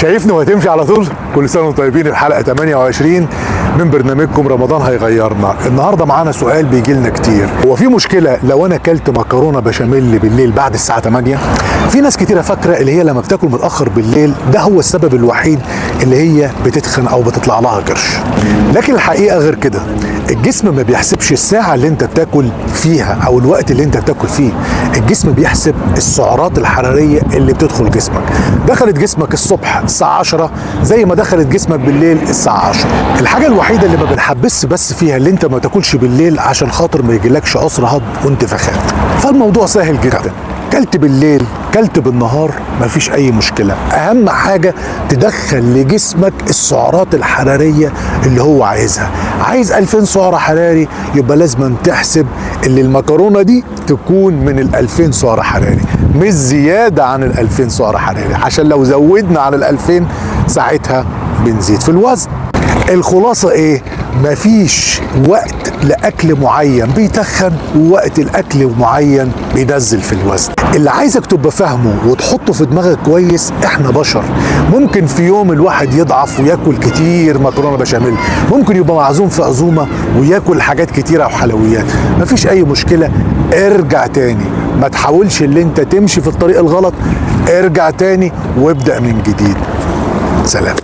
شايفني وهتمشي على طول. كل سنه وانتم طيبين. الحلقه 28 من برنامجكم رمضان هيغيرنا. النهارده معانا سؤال بيجي لنا كتير، هو في مشكله لو انا اكلت مكرونه بشاميل بالليل بعد الساعه 8؟ في ناس كتيره فاكره اللي هي لما بتاكل متاخر بالليل ده هو السبب الوحيد اللي هي بتتخن او بتطلع لها كرش، لكن الحقيقه غير كده. الجسم ما بيحسبش الساعه اللي انت بتاكل فيها او الوقت اللي انت بتاكل فيه، الجسم بيحسب السعرات الحراريه اللي بتدخل جسمك. دخلت جسمك الصبح الساعه 10 زي ما دخلت جسمك بالليل الساعه 10. الحاجه الوحيده اللي ما بنحبس بس فيها اللي انت ما تاكلش بالليل عشان خاطر ما يجيلكش عسر هضم وانتفاخات. فالموضوع سهل جدا، كلت بالليل كلت بالنهار مفيش اي مشكله، اهم حاجه تدخل لجسمك السعرات الحراريه اللي هو عايزها. عايز 2000 سعر حراري يبقى لازم تحسب اللي المكرونه دي تكون من ال 2000 سعر حراري، مش زياده عن ال 2000 سعر حراري، عشان لو زودنا عن ال 2000 ساعتها بنزيد في الوزن. الخلاصه ايه؟ مفيش وقت لاكل معين بيتخن ووقت الاكل معين بينزل في الوزن. اللي عايزك تبقى فاهمه وتحطه في دماغك كويس، احنا بشر، ممكن في يوم الواحد يضعف وياكل كتير مكرونه بشاميل، ممكن يبقى معزوم في عزومه وياكل حاجات كتيره وحلويات، مفيش اي مشكله. ارجع تاني، ما تحاولش اللي انت تمشي في الطريق الغلط، ارجع تاني وابدأ من جديد. سلام.